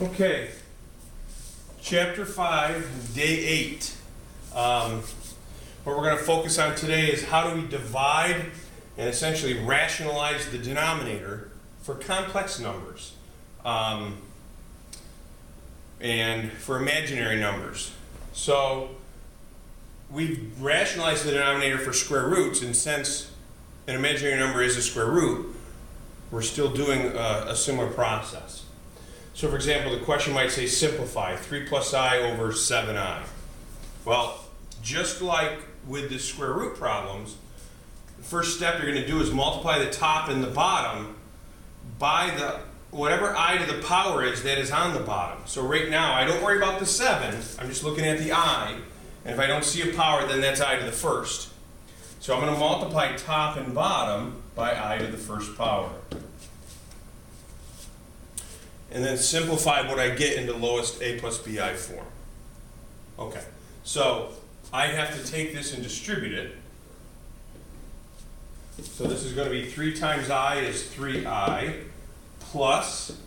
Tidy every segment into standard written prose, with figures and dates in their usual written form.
Okay, Chapter 5, Day 8. What we're going to focus on today is how do we divide and essentially rationalize the denominator for complex numbers and for imaginary numbers. So we've rationalized the denominator for square roots, and since an imaginary number is a square root, we're still doing a similar process. So for example, the question might say simplify 3 plus I over 7i. Well, just like with the square root problems, the first step you're going to do is multiply the top and the bottom by the whatever I to the power is that is on the bottom. So right now, I don't worry about the 7, I'm just looking at the I, and if I don't see a power, then that's I to the first. So I'm going to multiply top and bottom by I to the first power. And then simplify what I get into lowest a plus bi form. Okay, so I have to take this and distribute it. So this is going to be 3 times I is 3i, plus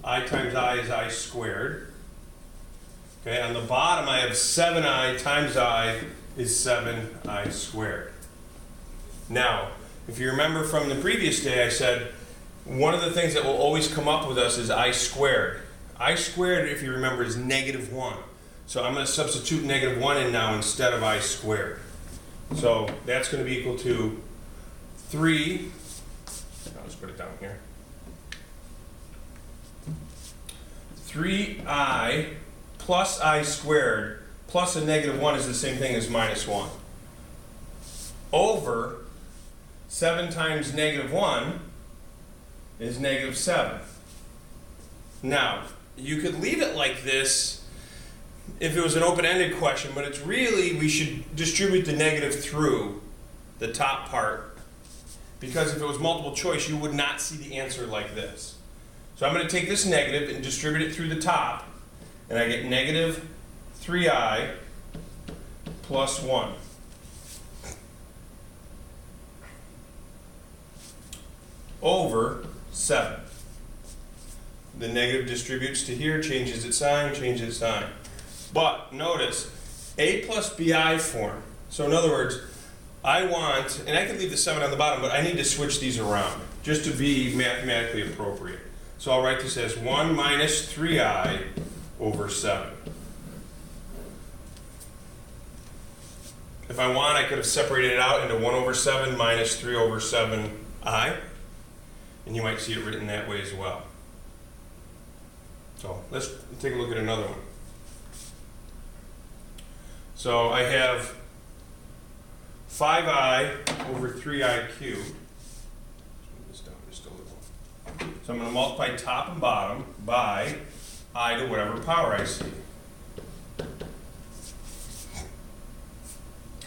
I times I is I squared. Okay, on the bottom I have 7i times I is 7i squared. Now, if you remember from the previous day, I said one of the things that will always come up with us is I squared. I squared, if you remember, is -1. So I'm going to substitute -1 in now instead of I squared. So that's going to be equal to 3, I'll just put it down here, 3i plus I squared plus a -1 is the same thing as -1 over 7 times -1 is -7. Now, you could leave it like this if it was an open-ended question, but it's really, we should distribute the negative through the top part, because if it was multiple choice, you would not see the answer like this. So I'm going to take this negative and distribute it through the top, and I get -3i plus 1. Over 7. The negative distributes to here, changes its sign, changes its sign. But notice, a plus bi form. So in other words, I want, and I can leave the 7 on the bottom, but I need to switch these around just to be mathematically appropriate. So I'll write this as 1 minus 3i over 7. If I want, I could have separated it out into 1 over 7 minus 3 over 7i. And you might see it written that way as well. So let's take a look at another one. So I have 5i over 3i cubed. Move this down just a little. So I'm going to multiply top and bottom by I to whatever power I see.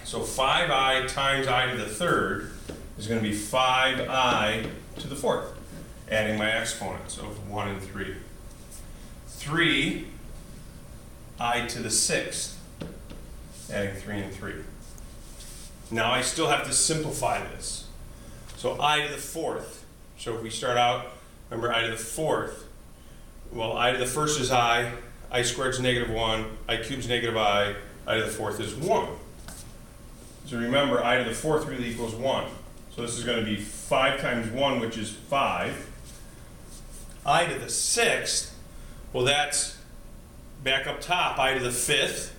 So 5i times I to the third is going to be 5i to the fourth, adding my exponents of 1 and 3. 3i to the sixth, adding 3 and 3. Now I still have to simplify this. So I to the fourth. So if we start out, remember I to the fourth, well, I to the first is I squared is -1, I cubed is -I to the fourth is 1. So remember, I to the fourth really equals 1. So this is going to be 5 times 1, which is 5. I to the sixth, well, that's back up top. I to the fifth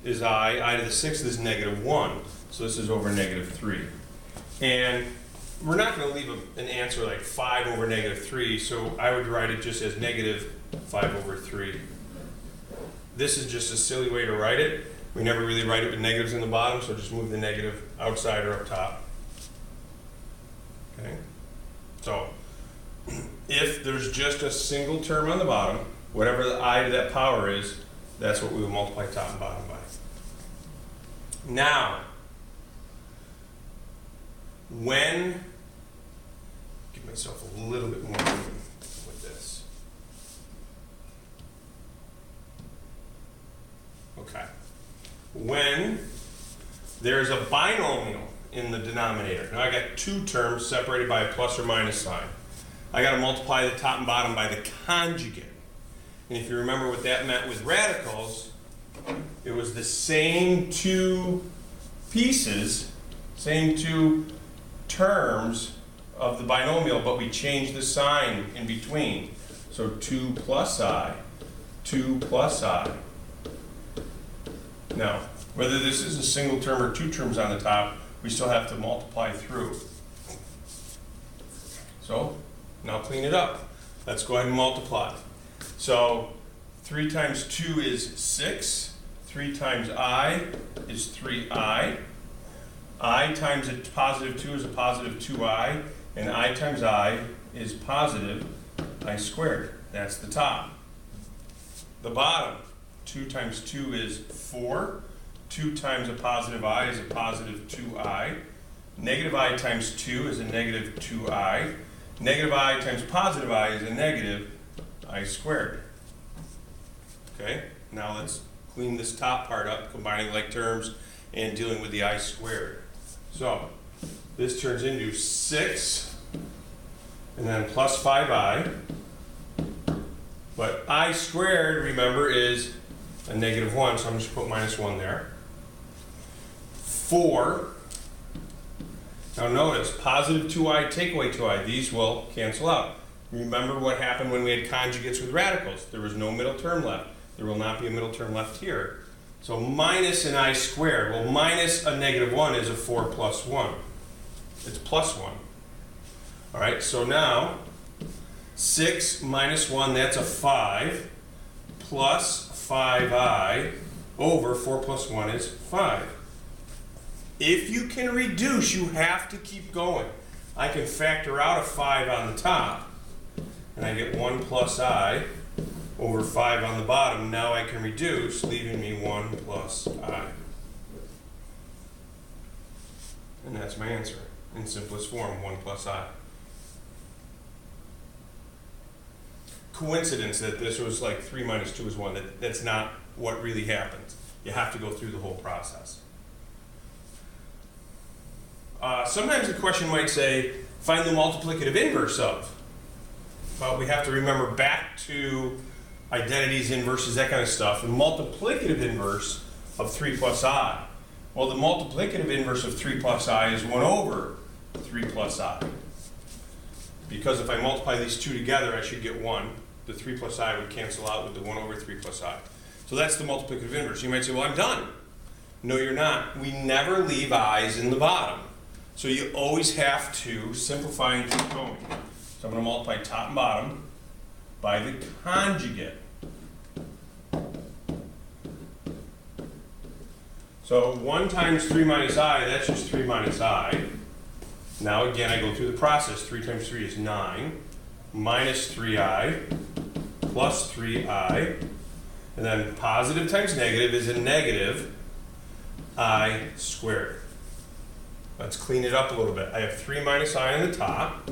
is I to the sixth is -1. So this is over -3. And we're not going to leave an answer like 5 over -3, so I would write it just as -5 over 3. This is just a silly way to write it. We never really write it with negatives in the bottom, so just move the negative outside or up top. Okay, so if there's just a single term on the bottom, whatever the I to that power is, that's what we will multiply top and bottom by. Now, when, give myself a little bit more room with this. Okay, when there's a binomial in the denominator. Now I got 2 terms separated by a plus or minus sign. I got to multiply the top and bottom by the conjugate. And if you remember what that meant with radicals, it was the same two pieces, same two terms of the binomial, but we changed the sign in between. So 2 plus I, 2 plus I. Now, whether this is a single term or two terms on the top, we still have to multiply through. So, now clean it up. Let's go ahead and multiply. So, 3 times 2 is 6. 3 times I is 3I. I times a positive 2 is a positive 2I. And I times I is positive I squared. That's the top. The bottom, 2 times 2 is 4. 2 times a positive I is a positive 2I. Negative I times 2 is a negative 2I. Negative I times positive I is a negative I squared. Okay, now let's clean this top part up, combining like terms and dealing with the I squared. So, this turns into 6, and then plus 5I. But I squared, remember, is a negative 1, so I'm just going to put minus 1 there. 4. Now notice, positive 2I, take away 2I. These will cancel out. Remember what happened when we had conjugates with radicals. There was no middle term left. There will not be a middle term left here. So minus an I squared. Well, minus a negative 1 is a 4 plus 1. It's plus 1. All right, so now 6 minus 1, that's a 5, plus 5I over 4 plus 1 is 5. If you can reduce, you have to keep going. I can factor out a 5 on the top, and I get 1 plus I over 5 on the bottom. Now I can reduce, leaving me 1 plus I. And that's my answer in simplest form, 1 plus I. Coincidence that this was like 3 minus 2 is 1. That's not what really happens. You have to go through the whole process. Sometimes the question might say, find the multiplicative inverse of. But we have to remember back to identities, inverses, that kind of stuff. The multiplicative inverse of 3 plus I. Well, the multiplicative inverse of 3 plus I is 1 over 3 plus I. Because if I multiply these two together, I should get 1. The 3 plus I would cancel out with the 1 over 3 plus I. So that's the multiplicative inverse. You might say, well, I'm done. No, you're not. We never leave i's in the bottom. So you always have to simplify and keep going. So I'm going to multiply top and bottom by the conjugate. So 1 times 3 minus I, that's just 3 minus I. Now again, I go through the process. 3 times 3 is 9, minus 3I, plus 3I, and then positive times negative is a negative I squared. Let's clean it up a little bit. I have 3 minus I on the top,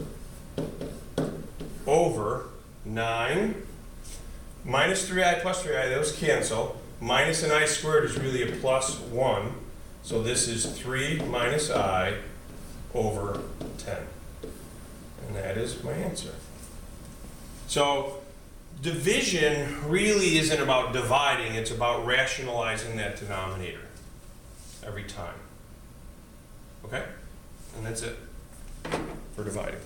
over 9, minus 3I plus 3I, those cancel. Minus an I squared is really a plus 1, so this is 3 minus I over 10. And that is my answer. So division really isn't about dividing, it's about rationalizing that denominator every time. Okay? And that's it for dividing.